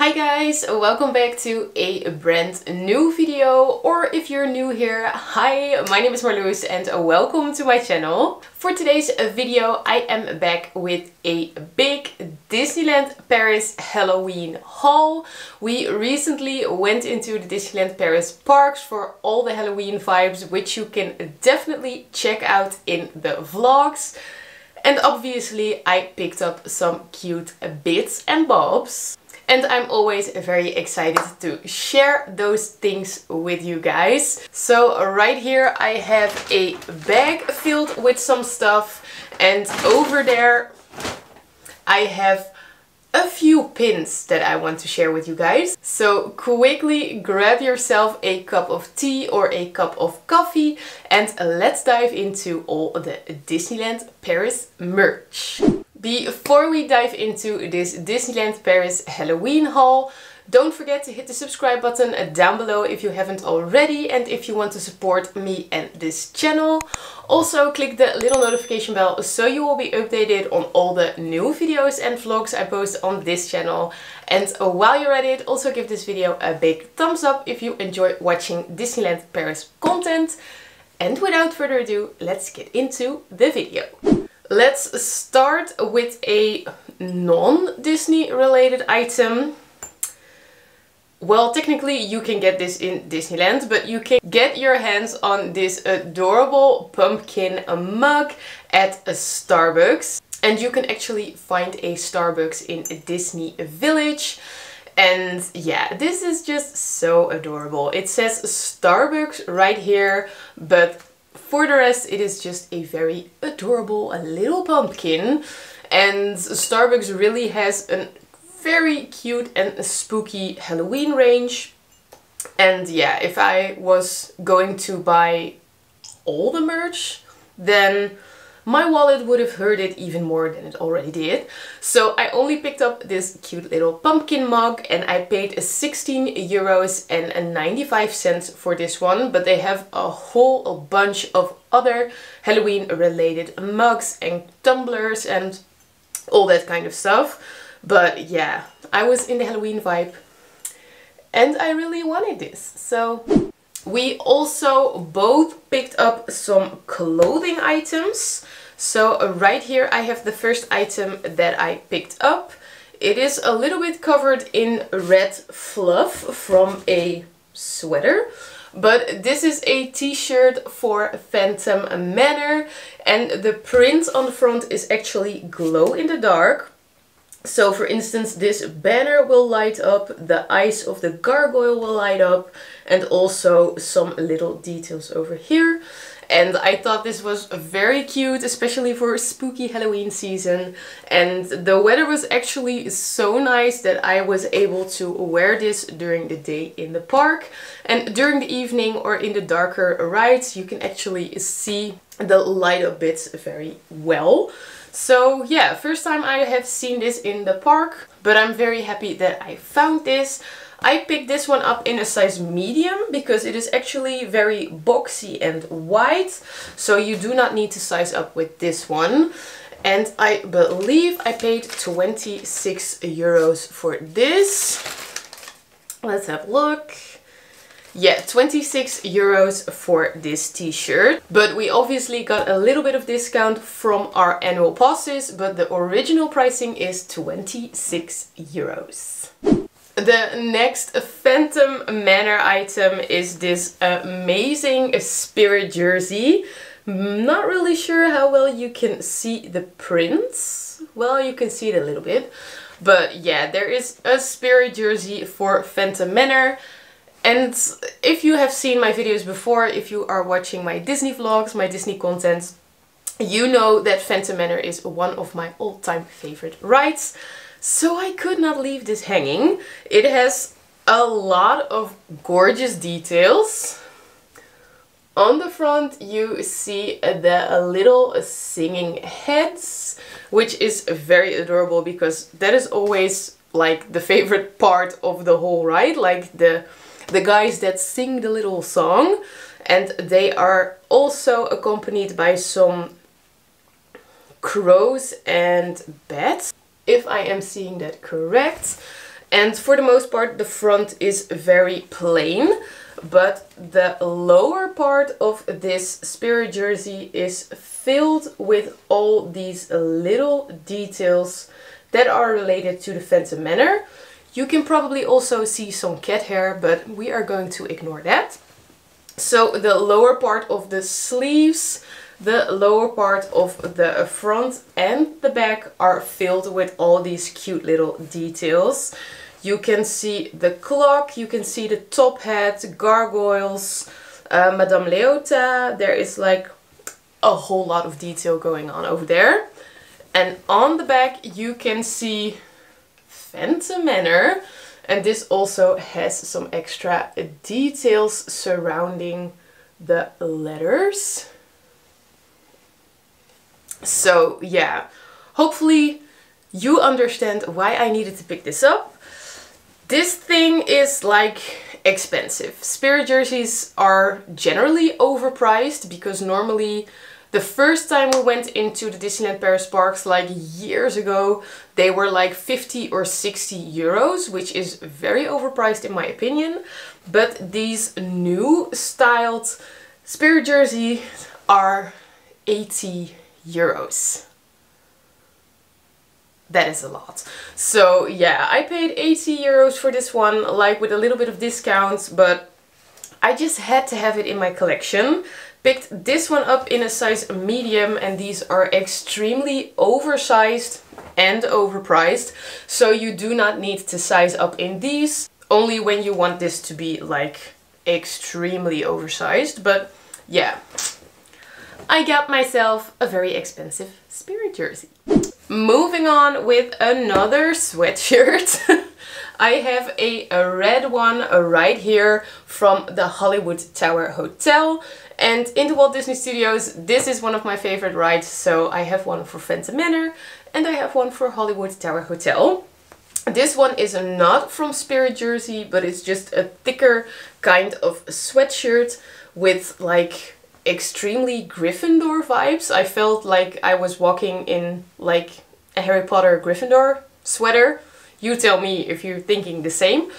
Hi guys, welcome back to a brand new video, or if you're new here, hi, my name is Marloes and welcome to my channel. For today's video I am back with a big Disneyland Paris Halloween haul. We recently went into the Disneyland Paris parks for all the Halloween vibes, which you can definitely check out in the vlogs. And obviously I picked up some cute bits and bobs. And I'm always very excited to share those things with you guys. So right here I have a bag filled with some stuff, and over there I have a few pins that I want to share with you guys. So quickly grab yourself a cup of tea or a cup of coffee and let's dive into all the Disneyland Paris merch. Before we dive into this Disneyland Paris Halloween haul, don't forget to hit the subscribe button down below if you haven't already, and if you want to support me and this channel. Also click the little notification bell so you will be updated on all the new videos and vlogs I post on this channel. And while you're at it, also give this video a big thumbs up if you enjoy watching Disneyland Paris content. And without further ado, let's get into the video. Let's start with a non-Disney related item. Well, technically you can get this in Disneyland, but you can get your hands on this adorable pumpkin mug at a Starbucks. And you can actually find a Starbucks in Disney Village. And yeah, this is just so adorable. It says Starbucks right here, but for the rest, it is just a very adorable little pumpkin. And Starbucks really has a very cute and spooky Halloween range. And yeah, if I was going to buy all the merch, then my wallet would have hurt it even more than it already did. So I only picked up this cute little pumpkin mug and I paid €16.95 for this one. But they have a whole bunch of other Halloween related mugs and tumblers and all that kind of stuff. But yeah, I was in the Halloween vibe and I really wanted this. So we also both picked up some clothing items. So right here I have the first item that I picked up. It is a little bit covered in red fluff from a sweater. But this is a t-shirt for Phantom Manor, and the print on the front is actually glow in the dark. So for instance, this banner will light up, the eyes of the gargoyle will light up, and also some little details over here. And I thought this was very cute, especially for spooky Halloween season. And the weather was actually so nice that I was able to wear this during the day in the park. And during the evening or in the darker rides, you can actually see the light up bits very well. So yeah, first time I have seen this in the park, but I'm very happy that I found this. I picked this one up in a size medium because it is actually very boxy and wide, so you do not need to size up with this one. And I believe I paid €26 for this. Let's have a look. Yeah, €26 for this t-shirt. But we obviously got a little bit of discount from our annual passes, but the original pricing is €26. The next Phantom Manor item is this amazing spirit jersey. Not really sure how well you can see the prints. Well, you can see it a little bit. But yeah, there is a spirit jersey for Phantom Manor. And if you have seen my videos before, if you are watching my Disney vlogs, my Disney content, you know that Phantom Manor is one of my all-time favorite rides. So I could not leave this hanging. It has a lot of gorgeous details. On the front you see the little singing heads, which is very adorable because that is always like the favorite part of the whole ride, like the guys that sing the little song. And they are also accompanied by some crows and bats, if I am seeing that correct. And for the most part the front is very plain, but the lower part of this spirit jersey is filled with all these little details that are related to the Phantom Manor. You can probably also see some cat hair, but we are going to ignore that. So the lower part of the sleeves, the lower part of the front and the back are filled with all these cute little details. You can see the clock, you can see the top hat, gargoyles, Madame Leota. There is like a whole lot of detail going on over there. And on the back you can see Phantom Manor. And this also has some extra details surrounding the letters. So yeah, hopefully you understand why I needed to pick this up. This thing is like expensive. Spirit jerseys are generally overpriced because normally the first time we went into the Disneyland Paris parks like years ago, they were like 50 or 60 euros, which is very overpriced in my opinion. But these new styled spirit jerseys are 80 euros. That is a lot. So yeah, I paid 80 euros for this one, like with a little bit of discounts, but I just had to have it in my collection. Picked this one up in a size medium, and these are extremely oversized and overpriced. So you do not need to size up in these, only when you want this to be like extremely oversized. But yeah, I got myself a very expensive spirit jersey. Moving on with another sweatshirt. I have a red one right here from the Hollywood Tower Hotel. And in the Walt Disney Studios, this is one of my favorite rides. So I have one for Phantom Manor and I have one for Hollywood Tower Hotel. This one is not from Spirit Jersey, but it's just a thicker kind of sweatshirt with like extremely Gryffindor vibes. I felt like I was walking in like a Harry Potter Gryffindor sweater. You tell me if you're thinking the same.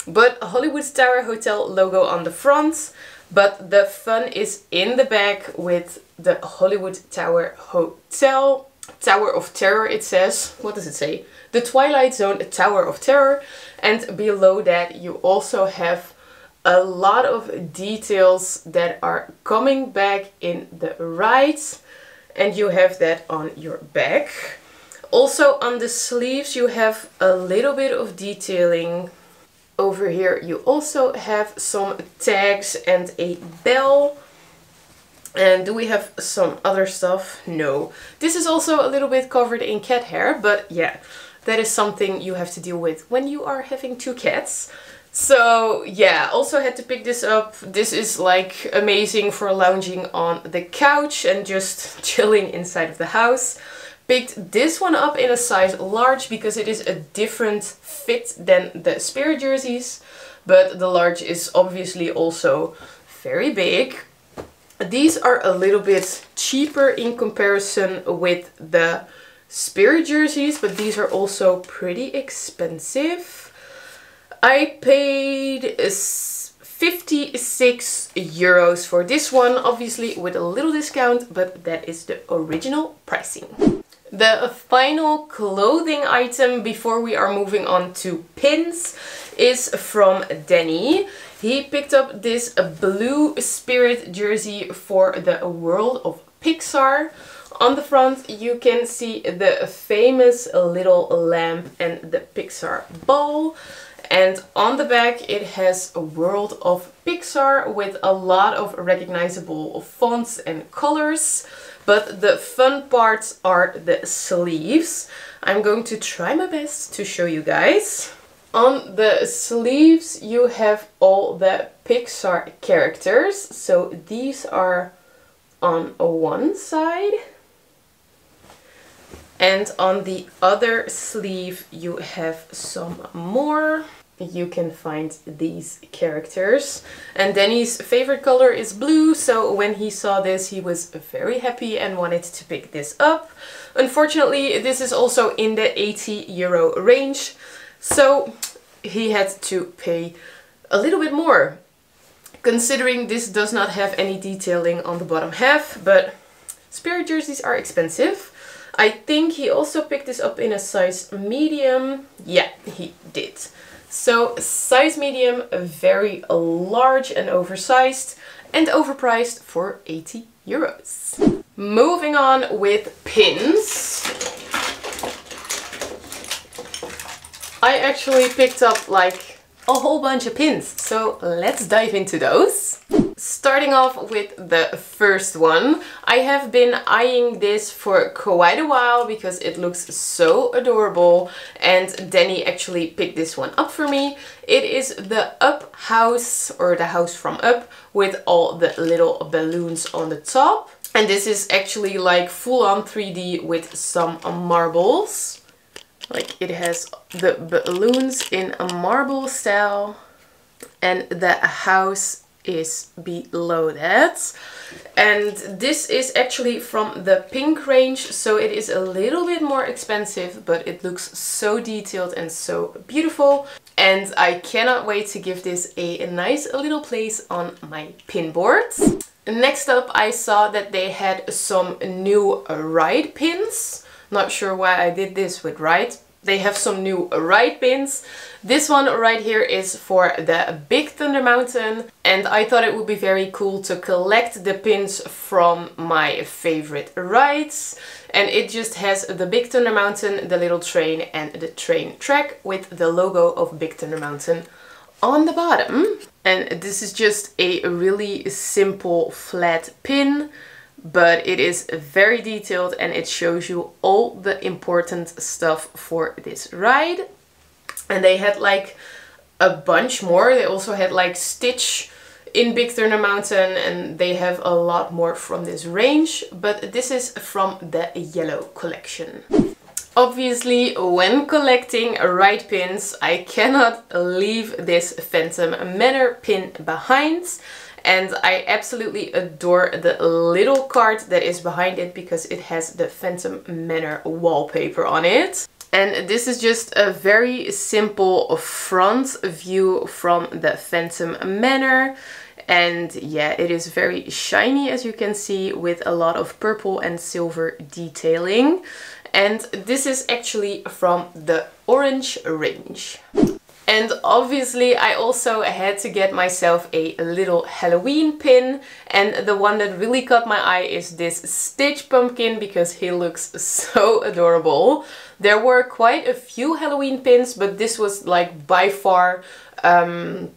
But Hollywood Tower Hotel logo on the front, but the fun is in the back with the Hollywood Tower Hotel. Tower of Terror it says. What does it say? The Twilight Zone Tower of Terror. And below that you also have a lot of details that are coming back in the rides. And you have that on your back. Also on the sleeves you have a little bit of detailing. Over here you also have some tags and a bell. And do we have some other stuff? No. This is also a little bit covered in cat hair, but yeah, that is something you have to deal with when you are having two cats. So yeah, also had to pick this up. This is like amazing for lounging on the couch and just chilling inside of the house. Picked this one up in a size large because it is a different fit than the Spirit jerseys, but the large is obviously also very big. These are a little bit cheaper in comparison with the Spirit jerseys, but these are also pretty expensive. I paid 56 euros for this one, obviously with a little discount, but that is the original pricing. The final clothing item before we are moving on to pins is from Danny. He picked up this blue Spirit jersey for the world of Pixar. On the front you can see the famous little lamp and the Pixar ball. And on the back it has a world of Pixar with a lot of recognizable fonts and colors. But the fun parts are the sleeves. I'm going to try my best to show you guys. On the sleeves you have all the Pixar characters. So these are on one side. And on the other sleeve you have some more. You can find these characters. And Danny's favorite color is blue, so when he saw this he was very happy and wanted to pick this up. Unfortunately this is also in the 80 euro range, so he had to pay a little bit more. Considering this does not have any detailing on the bottom half, but Spirit jerseys are expensive. I think he also picked this up in a size medium. Yeah, he did. So size medium, very large and oversized, and overpriced for 80 euros. Moving on with pins. I actually picked up like a whole bunch of pins, so let's dive into those. Starting off with the first one. I have been eyeing this for quite a while because it looks so adorable, and Danny actually picked this one up for me. It is the Up house, or the house from Up, with all the little balloons on the top. And this is actually like full-on 3D with some marbles. Like, it has the balloons in a marble style, and the house is below that. And this is actually from the pink range, so it is a little bit more expensive, but it looks so detailed and so beautiful. And I cannot wait to give this a nice little place on my pin board. Next up, I saw that they had some new ride pins. Not sure why I did this with ride. They have some new ride pins. This one right here is for the Big Thunder Mountain, and I thought it would be very cool to collect the pins from my favorite rides. And it just has the Big Thunder Mountain, the little train, and the train track with the logo of Big Thunder Mountain on the bottom. And this is just a really simple flat pin, but it is very detailed and it shows you all the important stuff for this ride. And they had like a bunch more. They also had like Stitch in Big Thunder Mountain, and they have a lot more from this range, but this is from the yellow collection. Obviously, when collecting ride pins, I cannot leave this Phantom Manor pin behind. And I absolutely adore the little card that is behind it because it has the Phantom Manor wallpaper on it. And this is just a very simple front view from the Phantom Manor. And yeah, it is very shiny, as you can see, with a lot of purple and silver detailing. And this is actually from the orange range. And obviously I also had to get myself a little Halloween pin, and the one that really caught my eye is this Stitch pumpkin because he looks so adorable. There were quite a few Halloween pins, but this was like by far the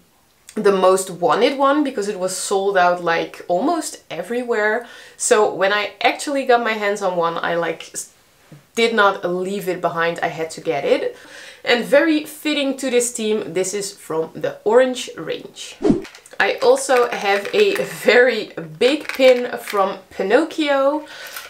most wanted one because it was sold out like almost everywhere. So when I actually got my hands on one, I like did not leave it behind, I had to get it. And very fitting to this theme, this is from the orange range. I also have a very big pin from Pinocchio,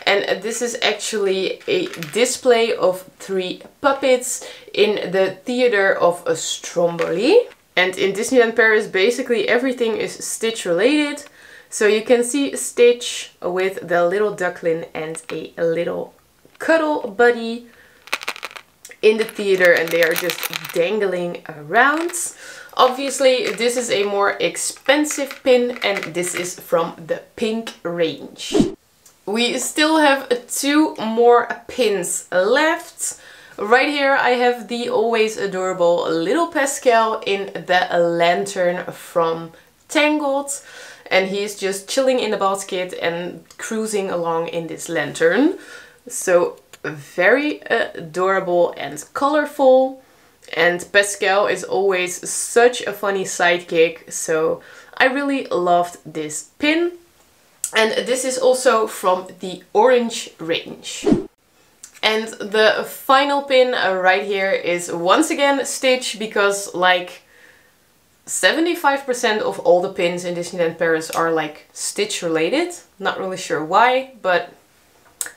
and this is actually a display of 3 puppets in the theater of Stromboli. And in Disneyland Paris, basically everything is Stitch related. So you can see Stitch with the little duckling and a little cuddle buddy in the theater, and they are just dangling around. Obviously this is a more expensive pin, and this is from the pink range. We still have 2 more pins left. Right here I have the always adorable little Pascal in the lantern from Tangled, and he's just chilling in the basket and cruising along in this lantern. So very adorable and colorful, and Pascal is always such a funny sidekick, so I really loved this pin. And this is also from the orange range. And the final pin right here is once again Stitch, because like 75% of all the pins in Disneyland Paris are like Stitch related. Not really sure why, but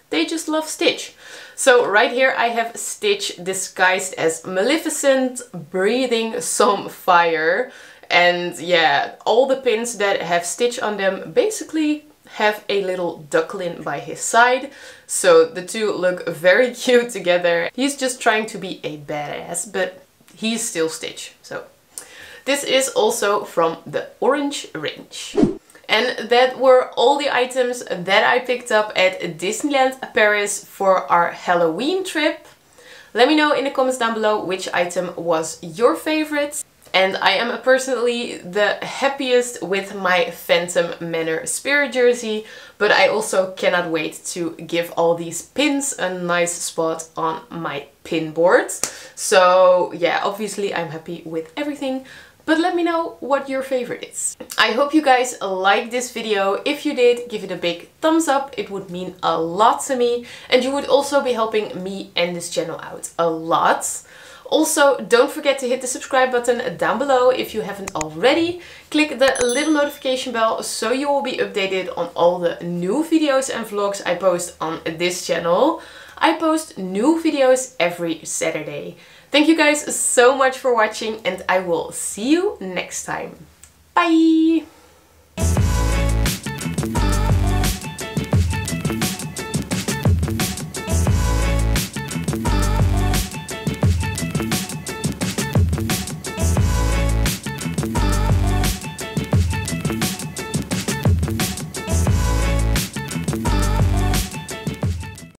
they just love Stitch. So right here I have Stitch disguised as Maleficent, breathing some fire. And yeah, all the pins that have Stitch on them basically have a little duckling by his side. So the two look very cute together. He's just trying to be a badass, but he's still Stitch. So this is also from the orange range. And that were all the items that I picked up at Disneyland Paris for our Halloween trip. Let me know in the comments down below which item was your favorite. And I am personally the happiest with my Phantom Manor Spirit jersey, but I also cannot wait to give all these pins a nice spot on my pin board. So yeah, obviously I'm happy with everything. But let me know what your favorite is. I hope you guys liked this video. If you did, give it a big thumbs up. It would mean a lot to me. And you would also be helping me and this channel out a lot. Also, don't forget to hit the subscribe button down below if you haven't already. Click the little notification bell so you will be updated on all the new videos and vlogs I post on this channel. I post new videos every Saturday. Thank you guys so much for watching and I will see you next time. Bye!